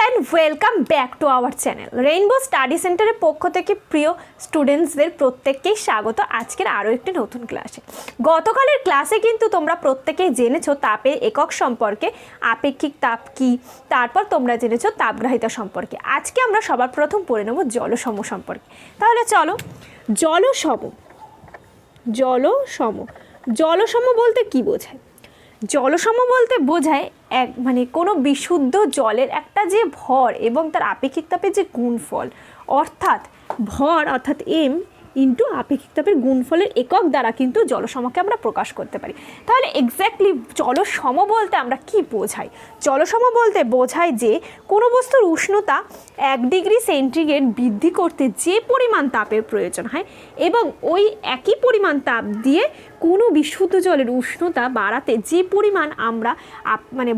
And welcome back to our channel rainbow study সেন্টারের পক্ষ থেকে প্রিয় স্টুডেন্টসদের প্রত্যেককেই স্বাগত আজকের আরও একটি নতুন ক্লাসে। গতকালের ক্লাসে কিন্তু তোমরা প্রত্যেকেই জেনেছো তাপের একক সম্পর্কে, আপেক্ষিক তাপ কী, তারপর তোমরা জেনেছো তাপগ্রাহিতা সম্পর্কে। আজকে আমরা সবার প্রথম পড়ে নেব জলসম সম্পর্কে। তাহলে চলো, জলসম বলতে কি বোঝায়? জলসম বলতে বোঝায় কোনো বিশুদ্ধ জলের একটা যে ভর এবং তার আপেক্ষিক তাপের যে গুণফল, অর্থাৎ ভর অর্থাৎ এম ইন্টু আপেক্ষিক তাপের গুণফলের একক দ্বারা কিন্তু জলসমকে আমরা প্রকাশ করতে পারি। তাহলে এক্স্যাক্টলি জলসম বলতে আমরা কি বোঝাই? জলসম বলতে বোঝায় যে কোনো বস্তুর উষ্ণতা 1 ডিগ্রি সেন্টিগ্রেড বৃদ্ধি করতে যে পরিমাণ তাপের প্রয়োজন হয় এবং ওই একই পরিমাণ তাপ দিয়ে কোনো বিশুদ্ধ জলের উষ্ণতা বাড়াতে যে পরিমাণ আমরা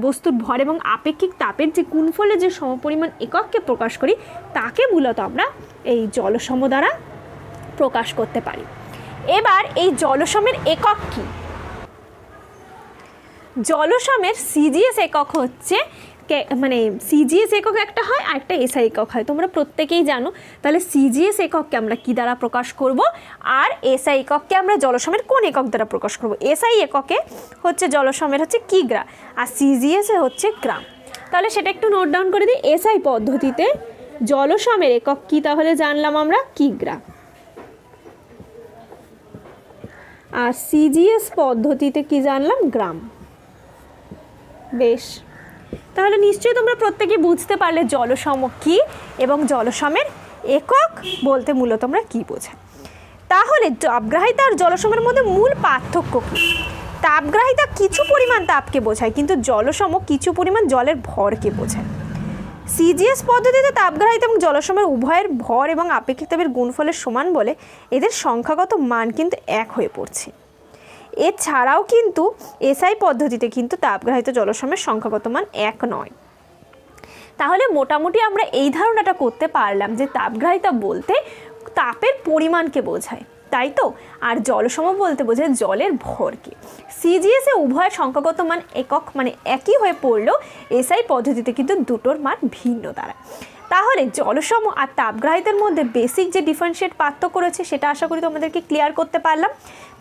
বস্তুর ভর এবং আপেক্ষিক তাপের যে গুণফলের যে সমপরিমাণ একককে প্রকাশ করি তাকে মূলত আমরা এই জলসম দ্বারা প্রকাশ করতে পারি। এবার এই জলসমের একক কি? জলসমের সিজিএস একক হচ্ছে সিজিএস একক একটা হয় আর একটা এসআই একক হয়, তোমরা প্রত্যেকেই জানো। তাহলে সিজিএস একককে আমরা কি দ্বারা প্রকাশ করব আর এসআই একককে আমরা জলসমের কোন একক দ্বারা প্রকাশ করব? এসআই এককে হচ্ছে জলসমের হচ্ছে কিগ্রা আর সিজিএস হচ্ছে গ্রাম। তাহলে সেটা একটু নোট ডাউন করে দিই। এসআই পদ্ধতিতে জলসমের একক কি তাহলে জানলাম আমরা কিগ্রা, আর সিজিএস পদ্ধতিতে কি জানলাম? গ্রাম। বেশ, তাহলে নিশ্চয়ই তোমরা প্রত্যেকে বুঝতে পারলে জলসম কি এবং জলসমের একক বলতে মূলত আমরা কি বোঝাই। তাহলে তাপগ্রাহিতা আর জলসমের মধ্যে মূল পার্থক্য কি? তাপগ্রাহিতা কিছু পরিমাণ তাপকে বোঝায় কিন্তু জলসম কিছু পরিমাণ জলের ভরকে বোঝায়। সিজিএস পদ্ধতিতে তাপগ্রাহিতা এবং জলসমের উভয়ের ভর এবং আপেক্ষিক তাপের গুণফলের সমান বলে এদের সংখ্যাগত মান কিন্তু এক হয়ে পড়ছে। এছাড়াও কিন্তু এসআই পদ্ধতিতে কিন্তু তাপগ্রাহিত জলসমের সংখ্যাগত মান এক নয়। তাহলে মোটামুটি আমরা এই ধারণাটা করতে পারলাম যে তাপগ্রাহিতা বলতে তাপের পরিমাণকে বোঝায়, তাই তো, আর জলসম বলতে বোঝায় জলের ভরকে। সিজিএসে উভয় সংখ্যাগত মান একক একই হয়ে পড়লেও এসআই পদ্ধতিতে কিন্তু দুটোর মান ভিন্ন দাঁড়ায়। তাহলে জলসম আর তাপগ্রাহিতার মধ্যে বেসিক যে ডিফারেন্সিয়েট পার্থক্য রয়েছে সেটা আশা করি তোমাদেরকে ক্লিয়ার করতে পারলাম।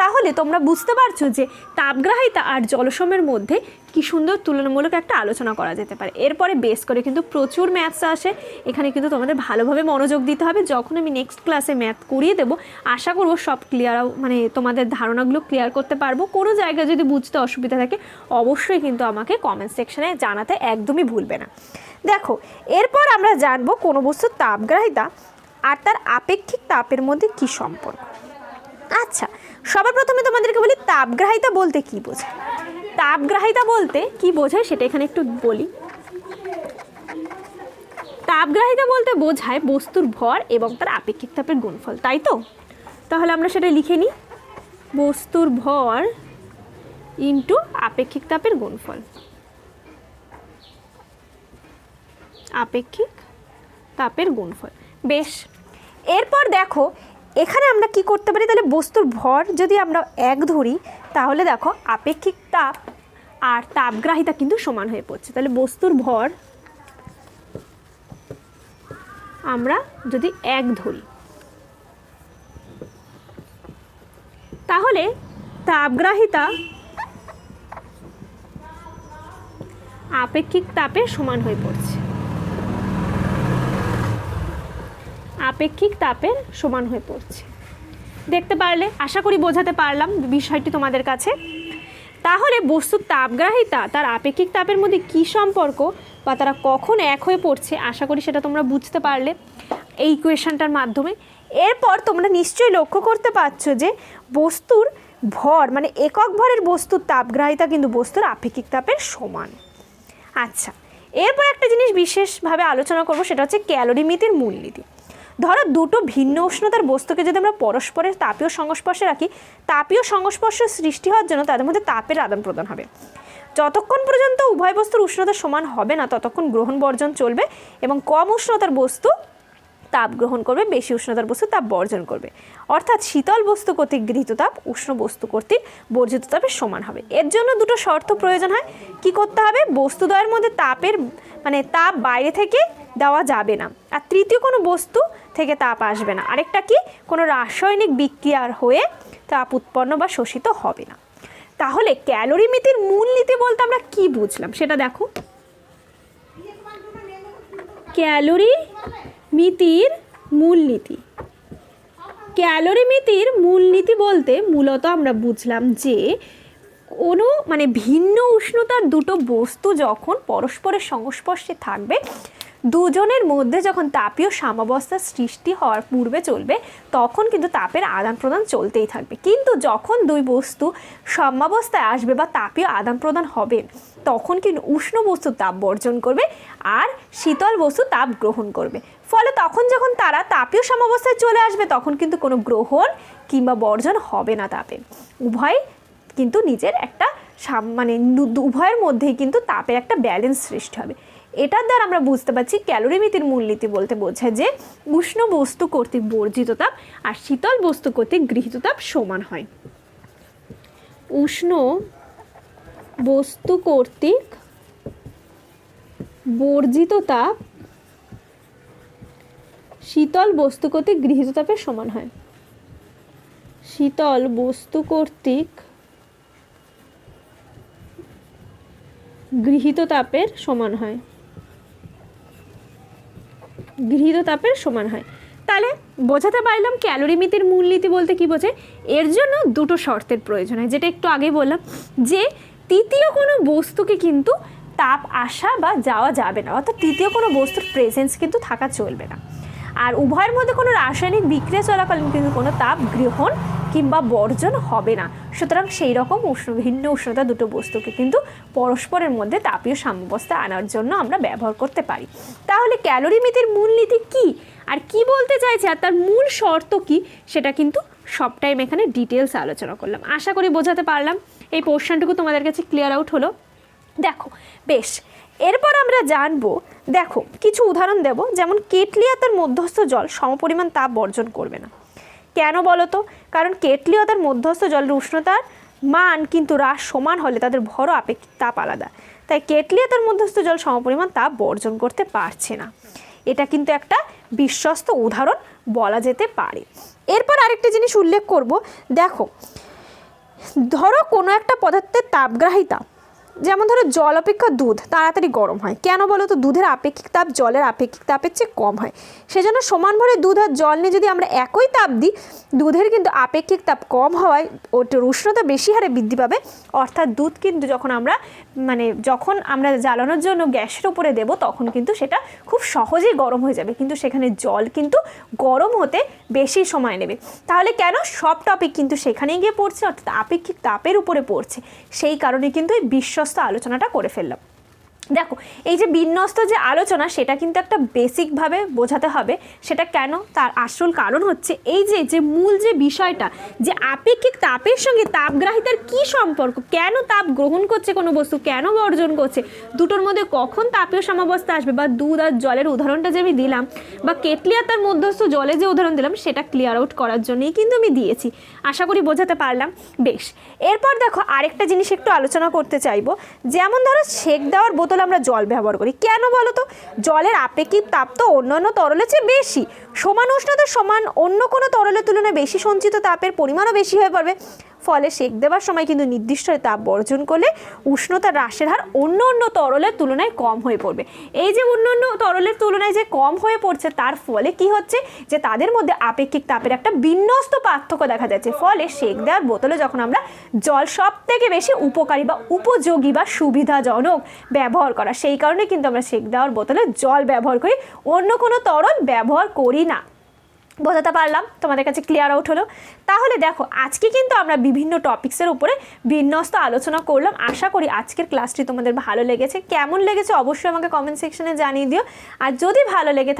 তাহলে তোমরা বুঝতে পারছো যে তাপগ্রাহিতা আর জলসমের মধ্যে কি সুন্দর তুলনামূলক একটা আলোচনা করা যেতে পারে। এরপরে বেস করে কিন্তু প্রচুর ম্যাথস আসে, এখানে কিন্তু তোমাদের ভালোভাবে মনোযোগ দিতে হবে। যখন আমি নেক্সট ক্লাসে ম্যাথ করিয়ে দেবো আশা করবো সব ক্লিয়ার তোমাদের ধারণাগুলো ক্লিয়ার করতে পারবো। কোনো জায়গায় যদি বুঝতে অসুবিধা থাকে অবশ্যই কিন্তু আমাকে কমেন্ট সেকশনে জানাতে একদমই ভুলবে না। দেখো, এরপর আমরা জানবো কোনো বস্তুর তাপগ্রাহিতা আর তার আপেক্ষিক তাপের মধ্যে কি সম্পর্ক। আচ্ছা, সবার প্রথমে তোমাদেরকে বলি তাপগ্রাহিতা বলতে কি বোঝায়। তাপগ্রাহিতা বলতে কি বোঝায় সেটা এখানে একটু বলি। তাপগ্রাহিতা বলতে বোঝায় বস্তুর ভর এবং তার আপেক্ষিক তাপের গুণফল, তাই তো? তাহলে আমরা সেটা লিখে নিই, বস্তুর ভর ইন্টু আপেক্ষিক তাপের গুণফল, আপেক্ষিক তাপের গুণফল। বেশ, এরপর দেখো এখানে আমরা কি করতে পারি, তাহলে বস্তুর ভর যদি আমরা 1 ধরি তাহলে দেখো আপেক্ষিক তাপ আর তাপগ্রাহিতা কিন্তু সমান হয়ে পড়ছে। তাহলে বস্তুর ভর আমরা যদি 1 ধরি তাহলে তাপগ্রাহিতা আপেক্ষিক তাপের সমান হয়ে পড়ছে, আপেক্ষিক তাপের সমান হয়ে পড়ছে। দেখতে পারলে, আশা করি বোঝাতে পারলাম বিষয়টি তোমাদের কাছে। তাহলে বস্তুর তাপগ্রাহিতা তার আপেক্ষিক তাপের মধ্যে কি সম্পর্ক বা তারা কখন এক হয়ে পড়ছে আশা করি সেটা তোমরা বুঝতে পারলে এই ইকুয়েশনটার মাধ্যমে। এরপর তোমরা নিশ্চয়ই লক্ষ্য করতে পারছো যে বস্তুর ভর একক ভরের বস্তুর তাপগ্রাহিতা কিন্তু বস্তুর আপেক্ষিক তাপের সমান। আচ্ছা, এরপর একটা জিনিস বিশেষভাবে আলোচনা করব, সেটা হচ্ছে ক্যালোরিমিতির মূলনীতি। ধরো দুটো ভিন্ন উষ্ণতার বস্তুকে যদি আমরা পরস্পরের তাপীয় সংস্পর্শে রাখি, তাপীয় সংস্পর্শ সৃষ্টি হওয়ার জন্য তাদের মধ্যে তাপের আদান প্রদান হবে। যতক্ষণ পর্যন্ত উভয় বস্তুর উষ্ণতা সমান হবে না ততক্ষণ গ্রহণ বর্জন চলবে এবং কম উষ্ণতার বস্তু তাপ গ্রহণ করবে, বেশি উষ্ণতার বস্তু তাপ বর্জন করবে। অর্থাৎ শীতল বস্তু কর্তৃক গৃহীত তাপ উষ্ণ বস্তু কর্তৃক বর্জিত তাপের সমান হবে। এর জন্য দুটো শর্ত প্রয়োজন হয়। কি করতে হবে? বস্তুদ্বয়ের মধ্যে তাপের মানে তাপ বাইরে থেকে দেওয়া যাবে না, আর তৃতীয় কোনো বস্তু থেকে তাপ আসবে না। আরেকটা কি, কোনো রাসায়নিক বিক্রিয়ার হয়ে তাপ উৎপন্ন বা শোষিত হবে না। তাহলে ক্যালোরিমিতির মূলনীতি বলতে আমরা কি বুঝলাম সেটা দেখো। ক্যালোরিমিতির মূলনীতি, ক্যালোরিমিতির মূলনীতি বলতে মূলত আমরা বুঝলাম যে কোনো মানে ভিন্ন উষ্ণতার দুটো বস্তু যখন পরস্পরের সংস্পর্শে থাকবে, দুজনের মধ্যে যখন তাপীয় সাম্যাবস্থার সৃষ্টি হওয়ার পূর্বে চলবে, তখন কিন্তু তাপের আদান প্রদান চলতেই থাকবে। কিন্তু যখন দুই বস্তু সাম্যাবস্থায় আসবে বা তাপীয় আদান প্রদান হবে, তখন কিন্তু উষ্ণ বস্তু তাপ বর্জন করবে আর শীতল বস্তু তাপ গ্রহণ করবে। ফলে তখন যখন তারা তাপীয় সাম্যাবস্থায় চলে আসবে, তখন কিন্তু কোনো গ্রহণ কিংবা বর্জন হবে না তাপে, উভয় কিন্তু নিজের একটা মানে উভয়ের মধ্যেই কিন্তু তাপের একটা ব্যালেন্স সৃষ্টি হবে। এটার দ্বারা আমরা বুঝতে পারছি ক্যালোরিমিতির মূলনীতি বলতে বোঝায় যে উষ্ণ বস্তু কর্তৃক বর্জিত তাপ আর শীতল বস্তু কর্তৃক গৃহীত তাপ সমান হয়। উষ্ণ বস্তু কর্তৃক বর্জিত তাপ শীতল বস্তু কর্তৃক গৃহীত তাপের সমান হয়। শীতল বস্তু কর্তৃক গৃহীত তাপের সমান হয়, গৃহীত তাপের সমান হয়। তাহলে বোঝাতে পারলাম ক্যালোরিমিতির মূলনীতি বলতে কি বোঝে। এর জন্য দুটো শর্তের প্রয়োজন হয়, যেটা একটু আগেই বললাম যে তৃতীয় কোনো বস্তুকে কিন্তু তাপ আসা বা যাওয়া যাবে না, অর্থাৎ তৃতীয় কোনো বস্তুর প্রেজেন্স কিন্তু থাকা চলবে না। আর উভয়ের মধ্যে কোনো রাসায়নিক বিক্রিয়া চলাকালীন কিন্তু কোনো তাপ গ্রহণ কিংবা বর্জন হবে না। সুতরাং সেই রকম ভিন্ন উষ্ণতা দুটো বস্তুকে কিন্তু পরস্পরের মধ্যে তাপীয় সাম্যাবস্থায় আনার জন্য আমরা ব্যবহার করতে পারি। তাহলে ক্যালোরিমিতির মূলনীতি কি আর কি বলতে চাইছে আর তার মূল শর্ত কি, সেটা কিন্তু সব টাইম এখানে ডিটেলস আলোচনা করলাম। আশা করি বোঝাতে পারলাম। এই পোর্শনটুকু তোমাদের কাছে ক্লিয়ার আউট হলো। দেখো বেশ, এরপর আমরা জানবো, দেখো কিছু উদাহরণ দেব। যেমন কেটলি আর তার মধ্যস্থ জল সমপরিমাণ তাপ বর্জন করবে না। কেন বলো তো? কারণ কেটলি ও তার মধ্যস্থ জলের উষ্ণতার মান কিন্তু হ্রাস সমান হলে তাদের ভর আপেক্ষিক তাপ আলাদা, তাই কেটলি ও তার মধ্যস্থ জল সমপরিমাণ তাপ বর্জন করতে পারছে না। এটা কিন্তু একটা বিশ্বস্ত উদাহরণ বলা যেতে পারে। এরপর আরেকটা জিনিস উল্লেখ করব। দেখো, ধরো কোনো একটা পদার্থের তাপগ্রাহিতা, যেমন ধরো জল অপেক্ষা দুধ তাড়াতাড়ি গরম হয়। কেন বলো তো? দুধের আপেক্ষিক তাপ জলের আপেক্ষিক তাপের চেয়ে কম হয়। সেজন্য সমান ভরে দুধ আর জল নিয়ে যদি আমরা একই তাপ দিই, দুধের কিন্তু আপেক্ষিক তাপ কম হওয়ায় ওটার উষ্ণতা বেশি হারে বৃদ্ধি পাবে। অর্থাৎ দুধ কিন্তু যখন আমরা জ্বালানোর জন্য গ্যাসের উপরে দেব, তখন কিন্তু সেটা খুব সহজেই গরম হয়ে যাবে, কিন্তু সেখানে জল কিন্তু গরম হতে বেশি সময় নেবে। তাহলে কেন? সব টপিক কিন্তু সেখানেই গিয়ে পড়ছে, অর্থাৎ আপেক্ষিক তাপের উপরে পড়ছে। সেই কারণে কিন্তু এই বিশ্বস্ত আলোচনাটা করে ফেললাম। দেখো, এই যে বিন্যস্ত যে আলোচনা, সেটা কিন্তু একটা বেসিকভাবে বোঝাতে হবে। সেটা কেন? তার আসল কারণ হচ্ছে এই যে মূল যে বিষয়টা, যে আপেক্ষিক তাপের সঙ্গে তাপগ্রাহিতার কি সম্পর্ক, কেন তাপ গ্রহণ করছে কোনো বস্তু, কেন বর্জন করছে, দুটোর মধ্যে কখন তাপীয় সাম্যাবস্থা আসবে, বা দুধ আর জলের উদাহরণটা যে আমি দিলাম, বা কেটলি আর তার মধ্যস্থ জলে যে উদাহরণ দিলাম, সেটা ক্লিয়ার আউট করার জন্যই কিন্তু আমি দিয়েছি। আশা করি বোঝাতে পারলাম। বেশ, এরপর দেখো আরেকটা জিনিস একটু আলোচনা করতে চাইবো। যেমন ধরো সেক দেওয়ার বোতলে আমরা জল ব্যবহার করি। কেন বলো তো? জলের আপেক্ষিক তাপ তো অন্যান্য তরলের চেয়ে বেশি, সমান উষ্ণতার সমান অন্য কোনো তরলের তুলনায় বেশি সঞ্চিত তাপের পরিমাণও বেশি হয়ে পড়বে। ফলে সেক দেওয়ার সময় কিন্তু নির্দিষ্ট তাপ বর্জন করলে উষ্ণতা হ্রাসের হার অন্য তরলের তুলনায় কম হয়ে পড়বে। এই যে অন্য তরলের তুলনায় যে কম হয়ে পড়ছে, তার ফলে কি হচ্ছে যে তাদের মধ্যে আপেক্ষিক তাপের একটা বিন্যস্ত পার্থক্য দেখা যাচ্ছে। ফলে সেক দেওয়ার বোতলে যখন আমরা জল সব থেকে বেশি উপকারী বা উপযোগী বা সুবিধাজনক ব্যবহার করা, সেই কারণে কিন্তু আমরা সেক দেওয়ার বোতলে জল ব্যবহার করি, অন্য কোনো তরল ব্যবহার করি না। বোঝাতে পারলাম? তোমাদের কাছে ক্লিয়ার আউট হলো? তাহলে দেখো, আজকে কিন্তু আমরা বিভিন্ন টপিক্সের উপরে বিন্যস্ত আলোচনা করলাম। আশা করি আজকের ক্লাসটি তোমাদের ভালো লেগেছে। কেমন লেগেছে অবশ্যই আমাকে কমেন্ট সেকশনে জানিয়ে দিও। আর যদি ভালো লেগে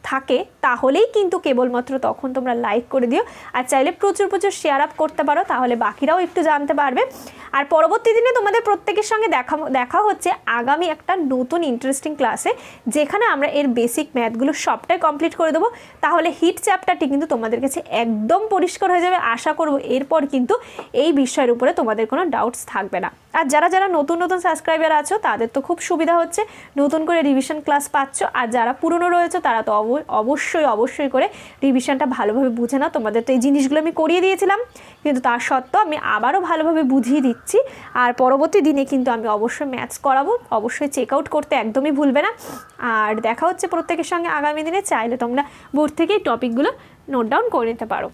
থাকে তাহলেই কিন্তু কেবলমাত্র তখন তোমরা লাইক করে দিও, আর চাইলে প্রচুর শেয়ার আপ করতে পারো, তাহলে বাকিরাও একটু জানতে পারবে। আর পরবর্তী দিনে তোমাদের প্রত্যেকের সঙ্গে দেখা হচ্ছে আগামী একটা নতুন ইন্টারেস্টিং ক্লাসে, যেখানে আমরা এর বেসিক ম্যাথগুলো সবটাই কমপ্লিট করে দেবো। তাহলে হিট চ্যাপ্টার চ্যাপ্টারটি কিন্তু তোমাদের কাছে একদম পরিষ্কার হয়ে যাবে। আশা করব এরপর কিন্তু এই বিষয়ের উপরে তোমাদের কোনো ডাউটস থাকবে না। আর যারা যারা নতুন নতুন সাবস্ক্রাইবার আছো তাদের তো খুব সুবিধা হচ্ছে, নতুন করে রিভিশন ক্লাস পাচ্ছ। আর যারা পুরনো রয়েছে তারা তো অবশ্যই করে রিভিশনটা ভালোভাবে বুঝে নাও। তোমাদের তো এই জিনিসগুলো আমি করিয়ে দিয়েছিলাম, কিন্তু তার সত্ত্বেও আমি আবারও ভালোভাবে বুঝিয়ে দিচ্ছি। আর পরবর্তী দিনে কিন্তু আমি অবশ্যই ম্যাথস করাবো, অবশ্যই চেক আউট করতে একদমই ভুলবে না। আর দেখা হচ্ছে প্রত্যেকের সঙ্গে আগামী দিনে। চাইলে তোমরা বোর্ড থেকেই টপিকগুলো নোট ডাউন করে নিতে পারো।